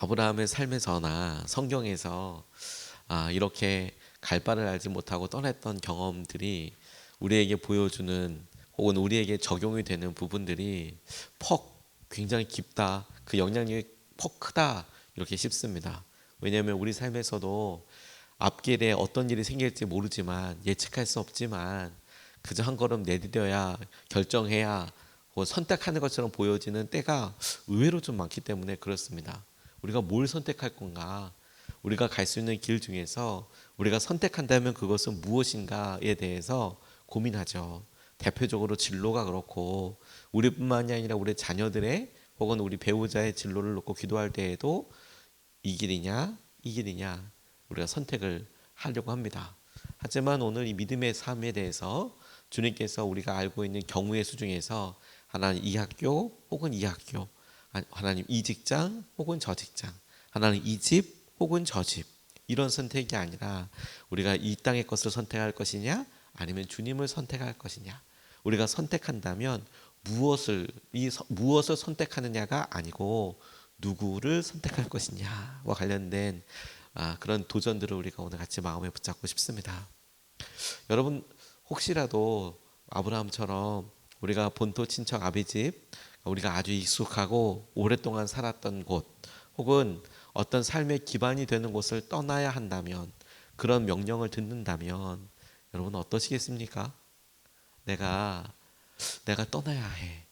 아브라함의 삶에서나 성경에서 이렇게 갈 바를 알지 못하고 떠났던 경험들이 우리에게 보여주는 혹은 우리에게 적용이 되는 부분들이 굉장히 깊다. 그 영향력이 크다. 이렇게 싶습니다. 왜냐하면 우리 삶에서도 앞길에 어떤 일이 생길지 모르지만 예측할 수 없지만 그저 한 걸음 내디뎌야 결정해야 혹은 선택하는 것처럼 보여지는 때가 의외로 좀 많기 때문에 그렇습니다. 우리가 뭘 선택할 건가? 우리가 갈 수 있는 길 중에서 우리가 선택한다면 그것은 무엇인가에 대해서 고민하죠. 대표적으로 진로가 그렇고 우리뿐만이 아니라 우리 자녀들의 혹은 우리 배우자의 진로를 놓고 기도할 때에도 이 길이냐 이 길이냐 우리가 선택을 하려고 합니다. 하지만 오늘 이 믿음의 삶에 대해서 주님께서 우리가 알고 있는 경우의 수 중에서 하나님 이 학교 혹은 이 학교, 하나님 이 직장 혹은 저 직장, 하나님 이 집 혹은 저 집, 이런 선택이 아니라 우리가 이 땅의 것을 선택할 것이냐 아니면 주님을 선택할 것이냐, 우리가 선택한다면 무엇을 선택하느냐가 아니고 누구를 선택할 것이냐와 관련된 그런 도전들을 우리가 오늘 같이 마음에 붙잡고 싶습니다. 여러분, 혹시라도 아브라함처럼 우리가 본토 친척 아비집, 우리가 아주 익숙하고 오랫동안 살았던 곳, 혹은 어떤 삶의 기반이 되는 곳을 떠나야 한다면, 그런 명령을 듣는다면 여러분 어떠시겠습니까? 내가 내가 떠나야 해.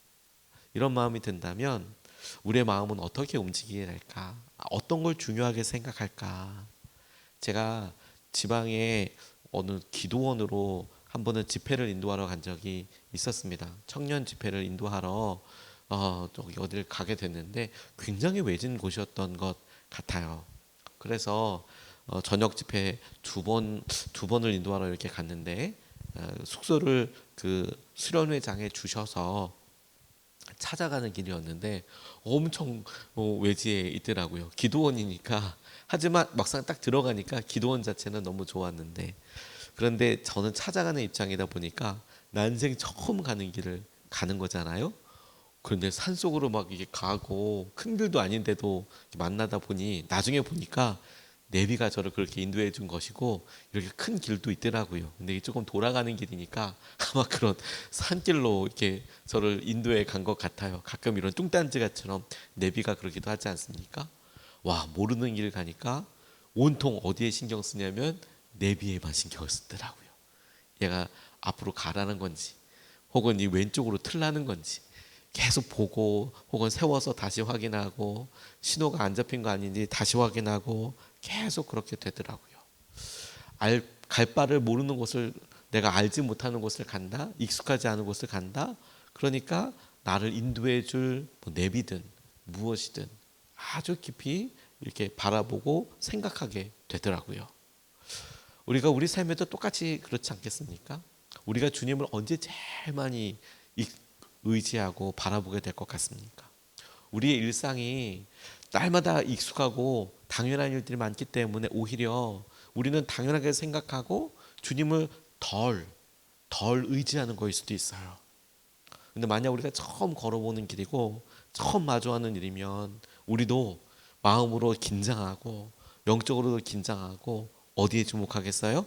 이런 마음이 든다면 우리의 마음은 어떻게 움직이게 될까? 어떤 걸 중요하게 생각할까? 제가 지방에 어느 기도원으로 한 번은 집회를 인도하러 간 적이 있었습니다. 청년 집회를 인도하러 어디를 가게 됐는데 굉장히 외진 곳이었던 것 같아요. 그래서 저녁 집회 두 번을 인도하러 이렇게 갔는데 숙소를 그 수련회장에 주셔서 찾아가는 길이었는데 엄청 외지에 있더라고요. 기도원이니까. 하지만 막상 딱 들어가니까 기도원 자체는 너무 좋았는데, 그런데 저는 찾아가는 입장이다 보니까 난생 처음 가는 길을 가는 거잖아요. 그런데 산속으로 막 이게 가고 큰 길도 아닌데도 만나다 보니 나중에 보니까 내비가 저를 그렇게 인도해 준 것이고 이렇게 큰 길도 있더라고요. 근데 이게 조금 돌아가는 길이니까 아마 그런 산길로 이렇게 저를 인도해 간 것 같아요. 가끔 이런 뚱딴지가처럼 내비가 그러기도 하지 않습니까? 와, 모르는 길 가니까 온통 어디에 신경 쓰냐면 내비에만 신경을 쓰더라고요. 얘가 앞으로 가라는 건지 혹은 이 왼쪽으로 틀라는 건지 계속 보고 혹은 세워서 다시 확인하고 신호가 안 잡힌 거 아닌지 다시 확인하고 계속 그렇게 되더라고요. 갈 바를 모르는 곳을, 내가 알지 못하는 곳을 간다, 익숙하지 않은 곳을 간다. 그러니까 나를 인도해 줄 내비든 무엇이든 아주 깊이 이렇게 바라보고 생각하게 되더라고요. 우리가 우리 삶에도 똑같이 그렇지 않겠습니까? 우리가 주님을 언제 제일 많이 의지하고 바라보게 될 것 같습니까? 우리의 일상이 날마다 익숙하고 당연한 일들이 많기 때문에 오히려 우리는 당연하게 생각하고 주님을 덜 의지하는 거일 수도 있어요. 근데 만약 우리가 처음 걸어보는 길이고 처음 마주하는 일이면 우리도 마음으로 긴장하고 영적으로도 긴장하고 어디에 주목하겠어요?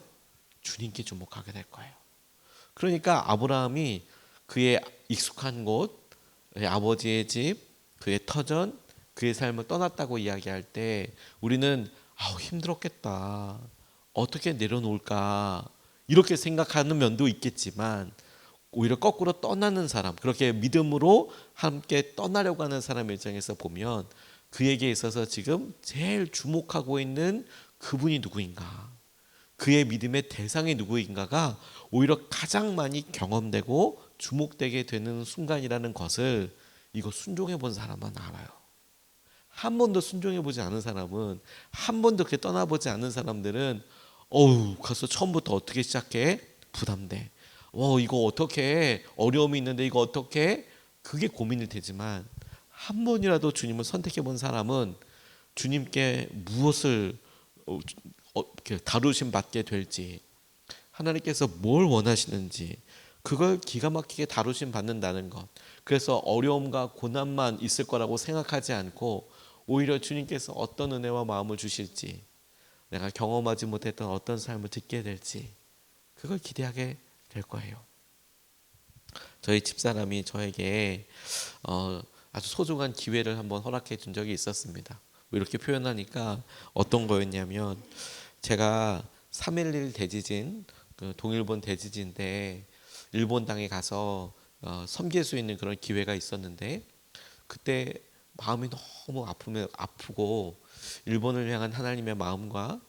주님께 주목하게 될 거예요. 그러니까 아브라함이 그의 익숙한 곳, 그의 아버지의 집, 그의 터전, 그의 삶을 떠났다고 이야기할 때 우리는 힘들었겠다, 어떻게 내려놓을까, 이렇게 생각하는 면도 있겠지만 오히려 거꾸로 떠나는 사람, 그렇게 믿음으로 함께 떠나려고 하는 사람의 입장에서 보면 그에게 있어서 지금 제일 주목하고 있는 그분이 누구인가, 그의 믿음의 대상이 누구인가가 오히려 가장 많이 경험되고 주목되게 되는 순간이라는 것을, 이거 순종해 본 사람만 알아요. 한 번도 순종해 보지 않은 사람은, 한 번도 그렇게 떠나보지 않은 사람들은 가서 처음부터 어떻게 시작해? 부담돼. 이거 어떻게, 어려움이 있는데 이거 어떻게, 그게 고민이 되지만 한 번이라도 주님을 선택해 본 사람은 주님께 무엇을 이렇게 다루심 받게 될지, 하나님께서 뭘 원하시는지 그걸 기가 막히게 다루심 받는다는 것. 그래서 어려움과 고난만 있을 거라고 생각하지 않고 오히려 주님께서 어떤 은혜와 마음을 주실지, 내가 경험하지 못했던 어떤 삶을 듣게 될지, 그걸 기대하게 될 거예요. 저희 집사람이 저에게 아주 소중한 기회를 한번 허락해 준 적이 있었습니다. 이렇게 표현하니까 어떤 거였냐면, 제가 3.11 대지진, 그 동일본 대지진 때 일본 땅에 가서 섬길 수 있는 그런 기회가 있었는데, 그때 마음이 너무 아프고 일본을 향한 하나님의 마음과,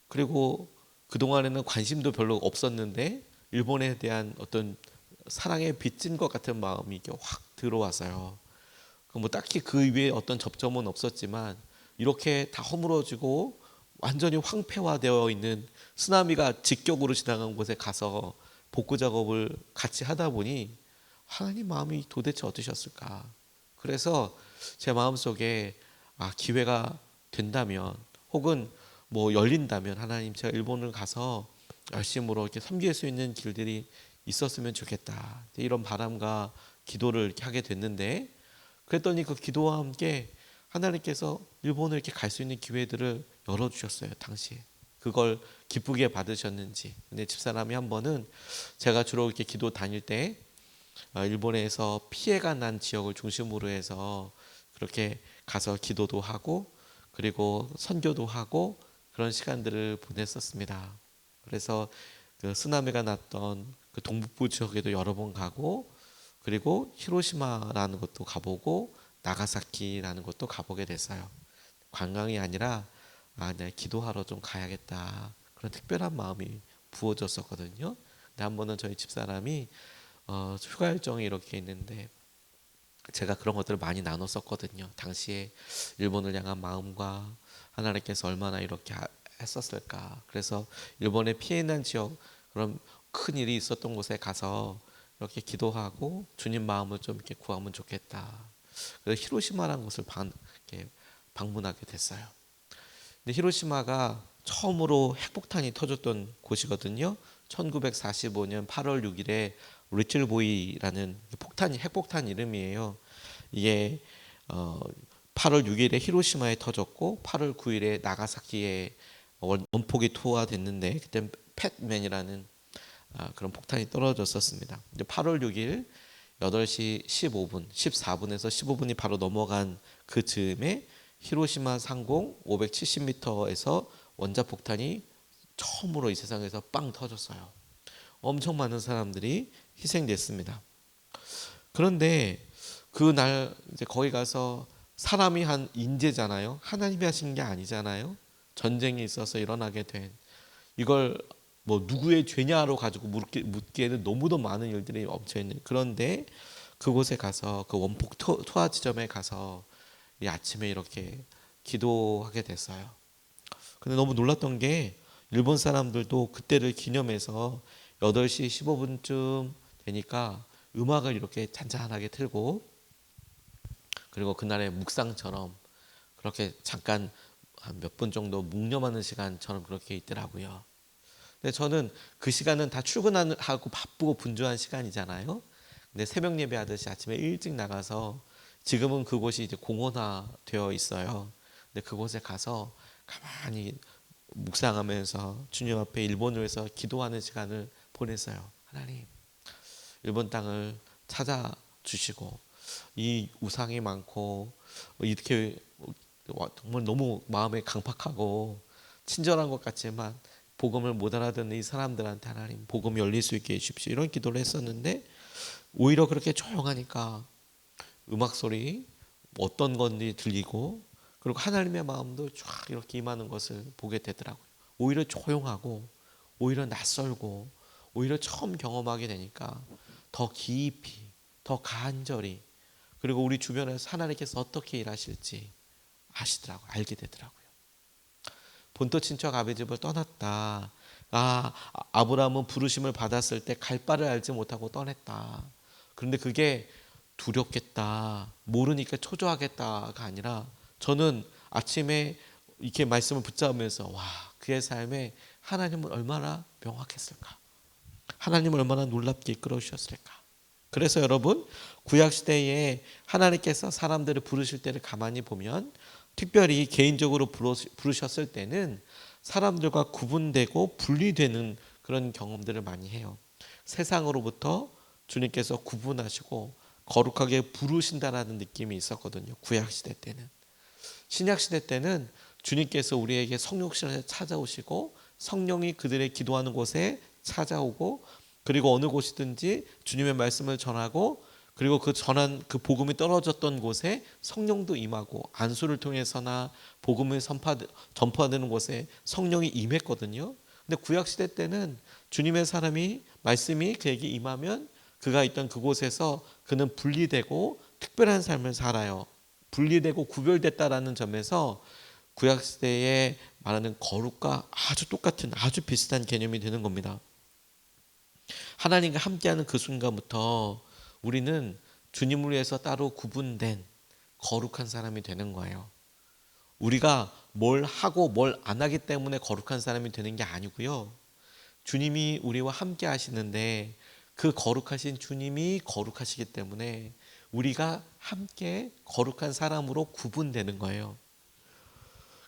그리고 그동안에는 관심도 별로 없었는데 일본에 대한 어떤 사랑에 빚진 것 같은 마음이 이렇게 확 들어왔어요. 뭐 딱히 그 위에 어떤 접점은 없었지만, 이렇게 다 허물어지고 완전히 황폐화되어 있는 쓰나미가 직격으로 지나간 곳에 가서 복구 작업을 같이 하다 보니 하나님 마음이 도대체 어떠셨을까? 그래서 제 마음속에 기회가 된다면, 혹은 뭐 열린다면, 하나님, 제가 일본을 가서 열심으로 이렇게 섬길 수 있는 길들이 있었으면 좋겠다, 이런 바람과 기도를 이렇게 하게 됐는데, 그랬더니 그 기도와 함께 하나님께서 일본을 이렇게 갈 수 있는 기회들을 열어주셨어요. 당시에 그걸 기쁘게 받으셨는지. 근데 집사람이 한 번은, 제가 주로 이렇게 기도 다닐 때 일본에서 피해가 난 지역을 중심으로 해서 그렇게 가서 기도도 하고, 그리고 선교도 하고, 그런 시간들을 보냈었습니다. 그래서 그 쓰나미가 났던 그 동북부 지역에도 여러 번 가고, 그리고 히로시마라는 곳도 가보고, 나가사키라는 곳도 가보게 됐어요. 관광이 아니라 내가 기도하러 좀 가야겠다, 그런 특별한 마음이 부어졌었거든요. 근데 한 번은 저희 집사람이 휴가 일정이 이렇게 있는데, 제가 그런 것들을 많이 나눴었거든요. 당시에 일본을 향한 마음과 하나님께서 얼마나 이렇게 했었을까. 그래서 일본의 피해난 지역, 그런 큰 일이 있었던 곳에 가서 이렇게 기도하고 주님 마음을 좀 이렇게 구하면 좋겠다. 그래서 히로시마라는 곳을 이렇게 방문하게 됐어요. 근데 히로시마가 처음으로 핵폭탄이 터졌던 곳이거든요. 1945년 8월 6일에 리틀보이라는 핵폭탄 이름이에요. 이게 8월 6일에 히로시마에 터졌고, 8월 9일에 나가사키에 원폭이 투하됐는데, 그때 팻맨이라는 그런 폭탄이 떨어졌었습니다. 8월 6일 8시 15분, 14분에서 15분이 바로 넘어간 그 즈음에 히로시마 상공 570m에서 원자폭탄이 처음으로 이 세상에서 빵 터졌어요. 엄청 많은 사람들이 희생됐습니다. 그런데 그날 이제 거기 가서, 사람이 한 인재잖아요. 하나님이 하신 게 아니잖아요. 전쟁이 있어서 일어나게 된 이걸 뭐 누구의 죄냐로 가지고 묻기에는 너무도 많은 일들이 엎쳐 있는. 그런데 그곳에 가서, 그 원폭 투하 지점에 가서 이 아침에 이렇게 기도하게 됐어요. 근데 너무 놀랐던 게, 일본 사람들도 그때를 기념해서 8시 15분쯤 되니까 음악을 이렇게 잔잔하게 틀고, 그리고 그날의 묵상처럼 그렇게 잠깐 한 몇 분 정도 묵념하는 시간처럼 그렇게 있더라고요. 근데 저는 그 시간은 다 출근하고 바쁘고 분주한 시간이잖아요. 근데 새벽 예배 하듯이 아침에 일찍 나가서, 지금은 그곳이 이제 공원화 되어 있어요. 근데 그곳에 가서 가만히 묵상하면서 주님 앞에 일본을 위해서 기도하는 시간을 보냈어요. 하나님, 일본 땅을 찾아주시고, 이 우상이 많고 이렇게 정말 너무 마음에 강팍하고 친절한 것 같지만 복음을 못 알아듣는 이 사람들한테 하나님 복음 열릴 수 있게 해주십시오, 이런 기도를 했었는데, 오히려 그렇게 조용하니까 음악 소리 어떤 건지 들리고, 그리고 하나님의 마음도 쫙 이렇게 임하는 것을 보게 되더라고요. 오히려 조용하고, 오히려 낯설고, 오히려 처음 경험하게 되니까 더 깊이, 더 간절히, 그리고 우리 주변에서 하나님께서 어떻게 일하실지 알게 되더라고요. 본토 친척 아비 집을 떠났다. 아브라함은 부르심을 받았을 때 갈 바를 알지 못하고 떠났다. 그런데 그게 두렵겠다, 모르니까 초조하겠다가 아니라, 저는 아침에 이렇게 말씀을 붙잡으면서, 그의 삶에 하나님은 얼마나 명확했을까, 하나님은 얼마나 놀랍게 이끌어 주셨을까. 그래서 여러분, 구약시대에 하나님께서 사람들을 부르실 때를 가만히 보면 특별히 개인적으로 부르셨을 때는 사람들과 구분되고 분리되는 그런 경험들을 많이 해요. 세상으로부터 주님께서 구분하시고 거룩하게 부르신다라는 느낌이 있었거든요. 구약시대 때는. 신약시대 때는 주님께서 우리에게 성육신에 찾아오시고 성령이 그들의 기도하는 곳에 찾아오고, 그리고 어느 곳이든지 주님의 말씀을 전하고, 그리고 그 전한 그 복음이 떨어졌던 곳에 성령도 임하고, 안수를 통해서나 복음을 전파되는 곳에 성령이 임했거든요. 근데 구약시대 때는 주님의 사람이 말씀이 그에게 임하면 그가 있던 그곳에서 그는 분리되고 특별한 삶을 살아요. 분리되고 구별됐다라는 점에서 구약시대에 말하는 거룩과 아주 똑같은, 아주 비슷한 개념이 되는 겁니다. 하나님과 함께하는 그 순간부터 우리는 주님을 위해서 따로 구분된 거룩한 사람이 되는 거예요. 우리가 뭘 하고 뭘 안 하기 때문에 거룩한 사람이 되는 게 아니고요. 주님이 우리와 함께 하시는데 그 거룩하신 주님이 거룩하시기 때문에 우리가 함께 거룩한 사람으로 구분되는 거예요.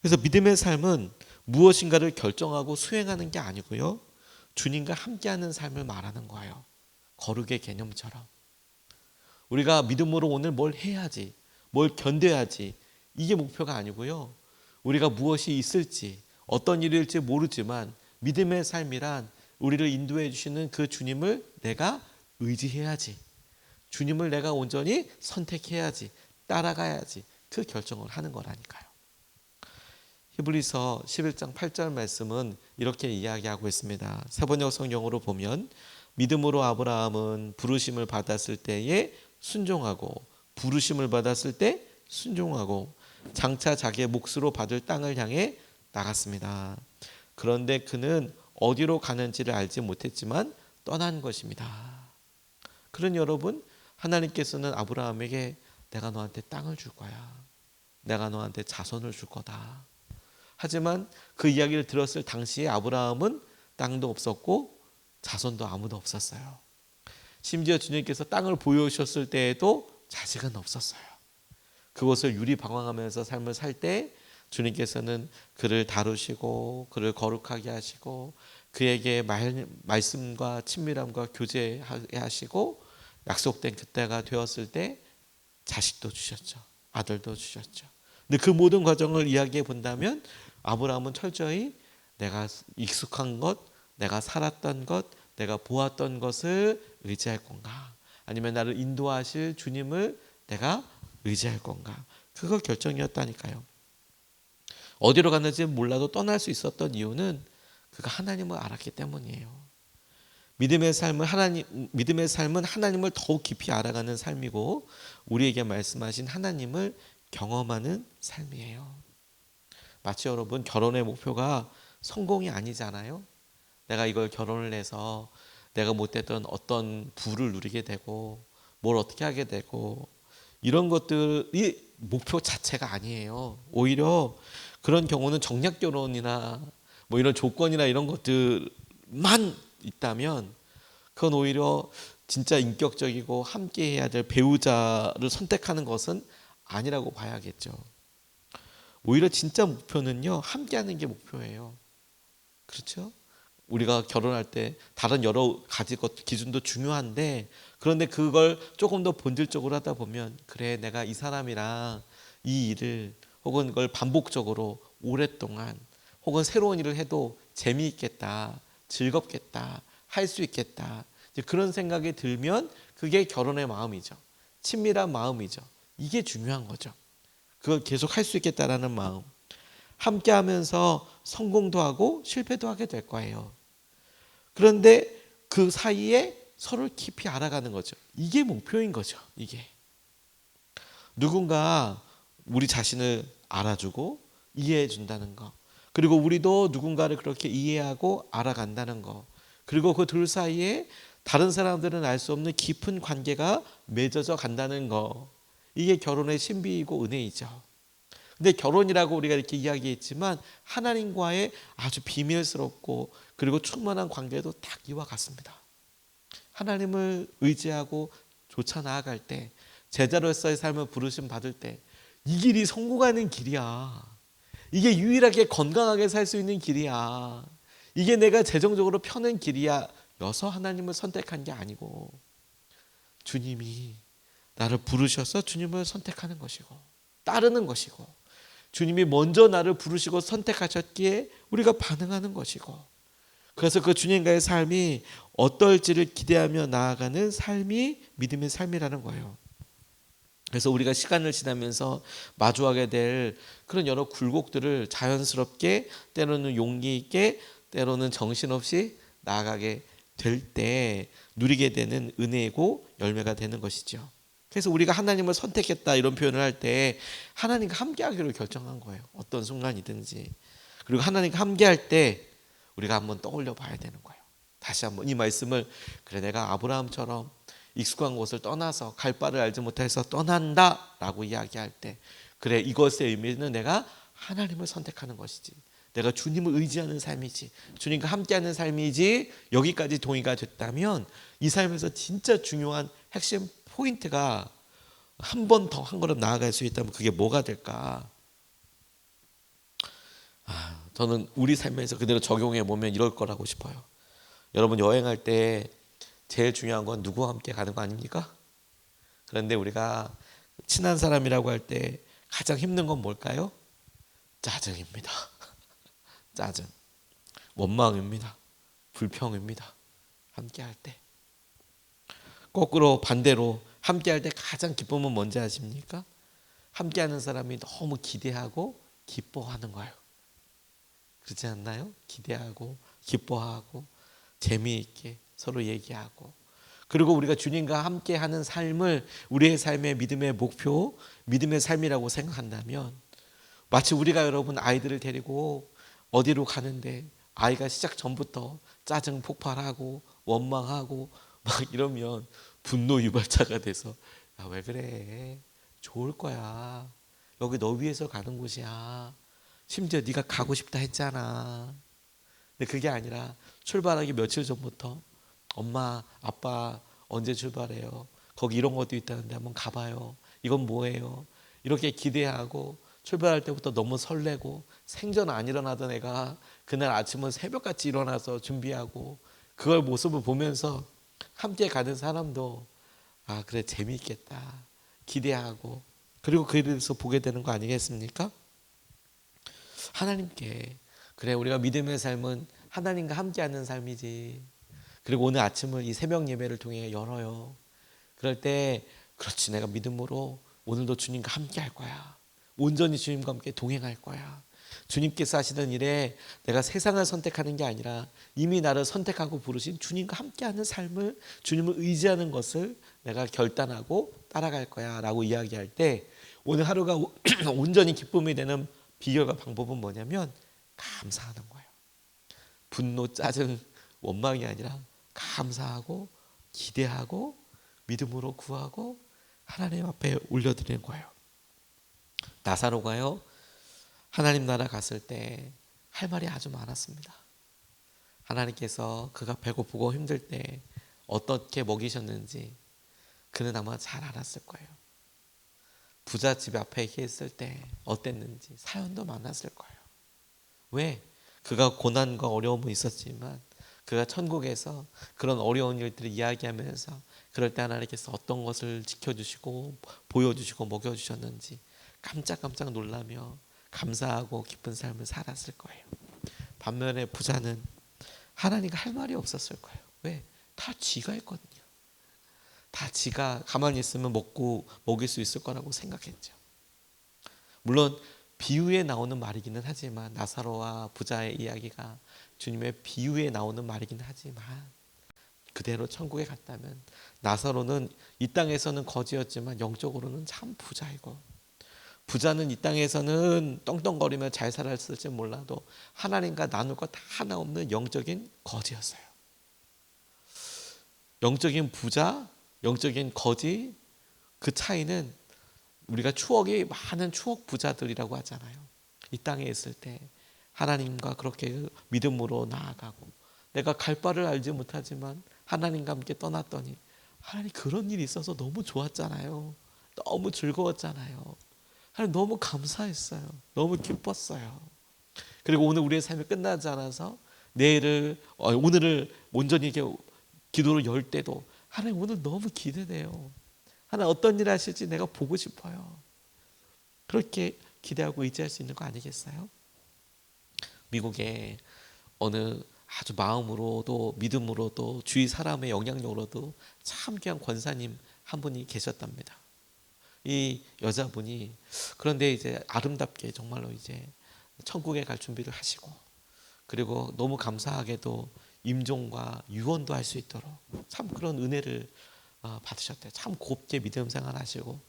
그래서 믿음의 삶은 무엇인가를 결정하고 수행하는 게 아니고요. 주님과 함께하는 삶을 말하는 거예요. 거룩의 개념처럼. 우리가 믿음으로 오늘 뭘 해야지, 뭘 견뎌야지, 이게 목표가 아니고요. 우리가 무엇이 있을지, 어떤 일일지 모르지만 믿음의 삶이란 우리를 인도해 주시는 그 주님을 내가 의지해야지, 주님을 내가 온전히 선택해야지, 따라가야지, 그 결정을 하는 거라니까요. 히브리서 11장 8절 말씀은 이렇게 이야기하고 있습니다. 세번역 성경으로 보면 믿음으로 아브라함은 부르심을 받았을 때에 순종하고, 부르심을 받았을 때 순종하고 장차 자기의 몫으로 받을 땅을 향해 나갔습니다. 그런데 그는 어디로 가는지를 알지 못했지만 떠난 것입니다. 그런 여러분, 하나님께서는 아브라함에게 내가 너한테 땅을 줄 거야, 내가 너한테 자손을 줄 거다. 하지만 그 이야기를 들었을 당시에 아브라함은 땅도 없었고 자손도 아무도 없었어요. 심지어 주님께서 땅을 보여주셨을 때에도 자식은 없었어요. 그것을 유리방황하면서 삶을 살 때 주님께서는 그를 다루시고 그를 거룩하게 하시고 그에게 말씀과 친밀함과 교제하시고 약속된 그때가 되었을 때 자식도 주셨죠. 아들도 주셨죠. 근데 그 모든 과정을 이야기해 본다면 아브라함은 철저히 내가 익숙한 것, 내가 살았던 것, 내가 보았던 것을 의지할 건가, 아니면 나를 인도하실 주님을 내가 의지할 건가, 그거 결정이었다니까요. 어디로 갔는지 몰라도 떠날 수 있었던 이유는 그가 하나님을 알았기 때문이에요. 믿음의 삶은 하나님을 더욱 깊이 알아가는 삶이고 우리에게 말씀하신 하나님을 경험하는 삶이에요. 마치 여러분, 결혼의 목표가 성공이 아니잖아요. 내가 이걸 결혼을 해서 내가 못했던 어떤 부를 누리게 되고 뭘 어떻게 하게 되고 이런 것들이 목표 자체가 아니에요. 오히려 그런 경우는 정략 결혼이나 뭐 이런 조건이나 이런 것들만 있다면 그건 오히려 진짜 인격적이고 함께 해야 될 배우자를 선택하는 것은 아니라고 봐야겠죠. 오히려 진짜 목표는요, 함께 하는 게 목표예요. 그렇죠? 우리가 결혼할 때 다른 여러 가지 기준도 중요한데, 그런데 그걸 조금 더 본질적으로 하다 보면 그래, 내가 이 사람이랑 이 일을 혹은 그걸 반복적으로 오랫동안 혹은 새로운 일을 해도 재미있겠다, 즐겁겠다, 할 수 있겠다, 이제 그런 생각이 들면 그게 결혼의 마음이죠. 친밀한 마음이죠. 이게 중요한 거죠. 그걸 계속 할 수 있겠다라는 마음. 함께 하면서 성공도 하고 실패도 하게 될 거예요. 그런데 그 사이에 서로를 깊이 알아가는 거죠. 이게 목표인 거죠. 이게 누군가 우리 자신을 알아주고 이해해 준다는 거, 그리고 우리도 누군가를 그렇게 이해하고 알아간다는 거, 그리고 그 둘 사이에 다른 사람들은 알 수 없는 깊은 관계가 맺어져 간다는 거, 이게 결혼의 신비이고 은혜이죠. 근데 결혼이라고 우리가 이렇게 이야기했지만 하나님과의 아주 비밀스럽고 그리고 충만한 관계도 딱 이와 같습니다. 하나님을 의지하고 쫓아 나아갈 때, 제자로서의 삶을 부르심 받을 때 이 길이 성공하는 길이야. 이게 유일하게 건강하게 살 수 있는 길이야. 이게 내가 재정적으로 펴는 길이야. 여서 하나님을 선택한 게 아니고 주님이 나를 부르셔서 주님을 선택하는 것이고 따르는 것이고 주님이 먼저 나를 부르시고 선택하셨기에 우리가 반응하는 것이고 그래서 그 주님과의 삶이 어떨지를 기대하며 나아가는 삶이 믿음의 삶이라는 거예요. 그래서 우리가 시간을 지나면서 마주하게 될 그런 여러 굴곡들을 자연스럽게 때로는 용기 있게 때로는 정신없이 나아가게 될 때 누리게 되는 은혜고 열매가 되는 것이죠. 그래서 우리가 하나님을 선택했다 이런 표현을 할 때 하나님과 함께하기로 결정한 거예요. 어떤 순간이든지. 그리고 하나님과 함께할 때 우리가 한번 떠올려 봐야 되는 거예요. 다시 한번 이 말씀을 그래 내가 아브라함처럼 익숙한 곳을 떠나서 갈 바를 알지 못해서 떠난다라고 이야기할 때 그래 이것의 의미는 내가 하나님을 선택하는 것이지 내가 주님을 의지하는 삶이지 주님과 함께하는 삶이지 여기까지 동의가 됐다면 이 삶에서 진짜 중요한 핵심 포인트가 한 번 더 한 걸음 나아갈 수 있다면 그게 뭐가 될까? 저는 우리 삶에서 그대로 적용해 보면 이럴 거라고 싶어요. 여러분 여행할 때 제일 중요한 건 누구와 함께 가는 거 아닙니까? 그런데 우리가 친한 사람이라고 할 때 가장 힘든 건 뭘까요? 짜증입니다. 짜증, 원망입니다. 불평입니다. 함께할 때. 거꾸로 반대로 함께할 때 가장 기쁨은 뭔지 아십니까? 함께하는 사람이 너무 기대하고 기뻐하는 거예요. 그렇지 않나요? 기대하고 기뻐하고 재미있게 서로 얘기하고 그리고 우리가 주님과 함께하는 삶을 우리의 삶의 믿음의 목표, 믿음의 삶이라고 생각한다면 마치 우리가 여러분 아이들을 데리고 어디로 가는데 아이가 시작 전부터 짜증 폭발하고 원망하고 막 이러면 분노 유발자가 돼서 야, 왜 그래? 좋을 거야. 여기 너 위해서 가는 곳이야. 심지어 네가 가고 싶다 했잖아. 근데 그게 아니라 출발하기 며칠 전부터 엄마, 아빠 언제 출발해요? 거기 이런 것도 있다는데 한번 가봐요. 이건 뭐예요? 이렇게 기대하고 출발할 때부터 너무 설레고 생전 안 일어나던 애가 그날 아침은 새벽같이 일어나서 준비하고 그걸 모습을 보면서 함께 가는 사람도 아 그래 재미있겠다 기대하고 그리고 그래서 보게 되는 거 아니겠습니까? 하나님께 그래 우리가 믿음의 삶은 하나님과 함께하는 삶이지. 그리고 오늘 아침을 이 새벽 예배를 통해 열어요. 그럴 때 그렇지 내가 믿음으로 오늘도 주님과 함께할 거야. 온전히 주님과 함께 동행할 거야. 주님께서 하시는 일에 내가 세상을 선택하는 게 아니라 이미 나를 선택하고 부르신 주님과 함께하는 삶을 주님을 의지하는 것을 내가 결단하고 따라갈 거야 라고 이야기할 때 오늘 하루가 온전히 기쁨이 되는 비결과 방법은 뭐냐면 감사하는 거예요. 분노, 짜증, 원망이 아니라 감사하고 기대하고 믿음으로 구하고 하나님 앞에 올려드리는 거예요. 나사로가요 하나님 나라 갔을 때 할 말이 아주 많았습니다. 하나님께서 그가 배고프고 힘들 때 어떻게 먹이셨는지 그는 아마 잘 알았을 거예요. 부자 집 앞에 있을 때 어땠는지 사연도 많았을 거예요. 왜? 그가 고난과 어려움은 있었지만 그가 천국에서 그런 어려운 일들을 이야기하면서 그럴 때 하나님께서 어떤 것을 지켜주시고 보여주시고 먹여주셨는지 깜짝깜짝 놀라며 감사하고 기쁜 삶을 살았을 거예요. 반면에 부자는 하나님과 할 말이 없었을 거예요. 왜? 다 지가 했거든요. 다 지가 가만히 있으면 먹고 먹일 수 있을 거라고 생각했죠. 물론 비유에 나오는 말이기는 하지만 나사로와 부자의 이야기가 주님의 비유에 나오는 말이긴 하지만 그대로 천국에 갔다면 나사로는 이 땅에서는 거지였지만 영적으로는 참 부자이고 부자는 이 땅에서는 떵떵거리며 잘 살았을지 몰라도 하나님과 나눌 것 하나 없는 영적인 거지였어요. 영적인 부자, 영적인 거지 그 차이는 우리가 추억이 많은 추억 부자들이라고 하잖아요. 이 땅에 있을 때 하나님과 그렇게 믿음으로 나아가고 내가 갈 바를 알지 못하지만 하나님과 함께 떠났더니 하나님 그런 일이 있어서 너무 좋았잖아요. 너무 즐거웠잖아요. 하나님 너무 감사했어요. 너무 기뻤어요. 그리고 오늘 우리의 삶이 끝나지 않아서 오늘을 온전히 이렇게 기도를 열 때도 하나님 오늘 너무 기대돼요. 하나님 어떤 일 하실지 내가 보고 싶어요. 그렇게 기대하고 의지할 수 있는 거 아니겠어요? 미국에 어느 아주 마음으로도 믿음으로도 주위 사람의 영향력으로도 참 귀한 권사님 한 분이 계셨답니다. 이 여자분이 그런데 이제 아름답게 정말로 이제 천국에 갈 준비를 하시고, 그리고 너무 감사하게도 임종과 유언도 할 수 있도록 참 그런 은혜를 받으셨대요. 참 곱게 믿음 생활하시고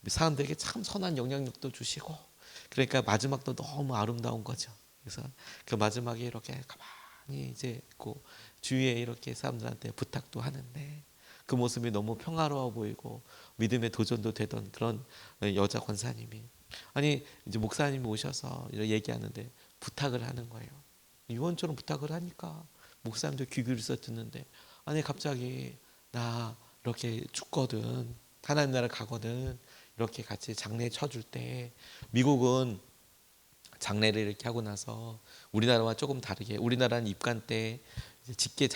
사람들에게 참 선한 영향력도 주시고, 그러니까 마지막도 너무 아름다운 거죠. 그래서 그 마지막에 이렇게 가만히 이제 있고 주위에 이렇게 사람들한테 부탁도 하는데 그 모습이 너무 평화로워 보이고 믿음의 도전도 되던 그런 여자 권사님이, 아니 이제 목사님이 오셔서 이렇게 얘기하는데 부탁을 하는 거예요. 유언처럼 부탁을 하니까 목사님도 귀 기울여서 듣는데, 아니 갑자기 나 이렇게 죽거든, 하나님 나라 가거든, 이렇게 같이 장례 쳐줄 때, 미국은 장례를 이렇게 하고 나서 우리나라와 조금 다르게, 우리나라는 입관 때 직계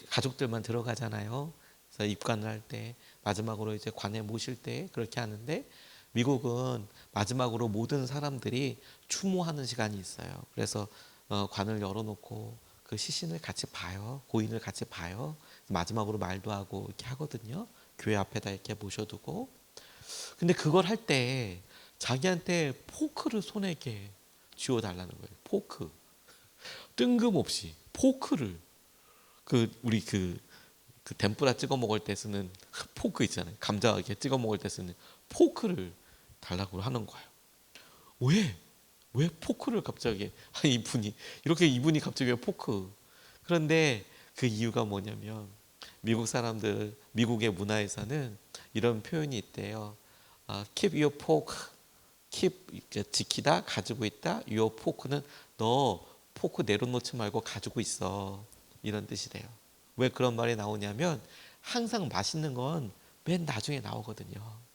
가족들만 들어가잖아요. 그래서 입관을 할 때 마지막으로 이제 관에 모실 때 그렇게 하는데, 미국은 마지막으로 모든 사람들이 추모하는 시간이 있어요. 그래서 관을 열어놓고 그 시신을 같이 봐요. 고인을 같이 봐요. 마지막으로 말도 하고 이렇게 하거든요. 교회 앞에다 이렇게 모셔두고. 근데 그걸 할 때 자기한테 포크를 손에게 쥐어달라는 거예요. 포크. 뜬금없이 포크를, 우리 그 덴뿌라 찍어 먹을 때 쓰는 포크 있잖아요. 감자 이렇게 찍어 먹을 때 쓰는 포크를 달라고 하는 거예요. 왜 포크를 갑자기, 이분이 갑자기 왜 포크? 그런데 그 이유가 뭐냐면, 미국의 문화에서는 이런 표현이 있대요. Keep your fork, 지키다, 가지고 있다. Your fork는 너 포크 내려놓지 말고 가지고 있어, 이런 뜻이래요. 왜 그런 말이 나오냐면, 항상 맛있는 건 맨 나중에 나오거든요.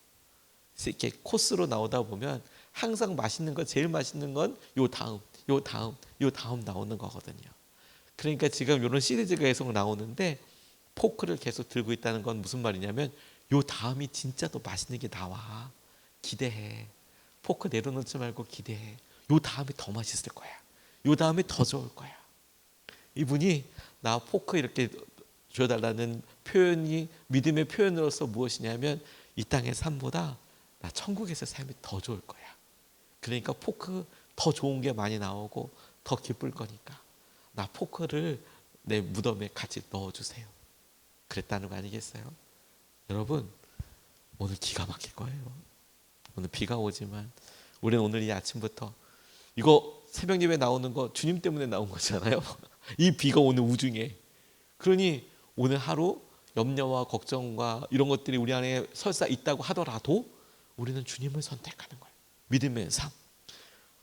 이렇게 코스로 나오다 보면 항상 맛있는 거, 제일 맛있는 건 요 다음 나오는 거거든요. 그러니까 지금 이런 시리즈가 계속 나오는데 포크를 계속 들고 있다는 건 무슨 말이냐면, 요 다음이 진짜 더 맛있는 게 나와. 기대해. 포크 내려놓지 말고 기대해. 요 다음이 더 맛있을 거야. 요 다음이 더 좋을 거야. 이분이 나 포크 이렇게 줘달라는 표현이 믿음의 표현으로서 무엇이냐면, 이 땅의 삶보다 나 천국에서 삶이 더 좋을 거야. 그러니까 포크 더 좋은 게 많이 나오고 더 기쁠 거니까 나 포크를 내 무덤에 같이 넣어주세요. 그랬다는 거 아니겠어요? 여러분, 오늘 기가 막힐 거예요. 오늘 비가 오지만 우리는 오늘 이 아침부터, 이거 새벽 예배 나오는 거 주님 때문에 나온 거잖아요. 이 비가 오는 우중에. 그러니 오늘 하루 염려와 걱정과 이런 것들이 우리 안에 설사 있다고 하더라도 우리는 주님을 선택하는 거예요. 믿음의 삶.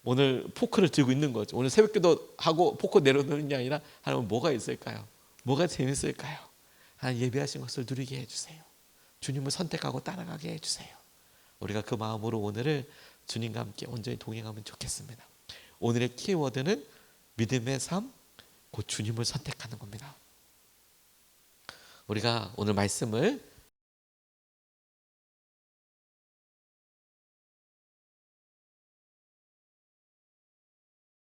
오늘 포크를 들고 있는 거죠. 오늘 새벽기도 하고 포크 내려놓는 게 아니라, 하나님 뭐가 있을까요? 뭐가 재밌을까요? 하나님 예배하신 것을 누리게 해주세요. 주님을 선택하고 따라가게 해주세요. 우리가 그 마음으로 오늘을 주님과 함께 온전히 동행하면 좋겠습니다. 오늘의 키워드는 믿음의 삶, 곧 주님을 선택하는 겁니다. 우리가 오늘 말씀을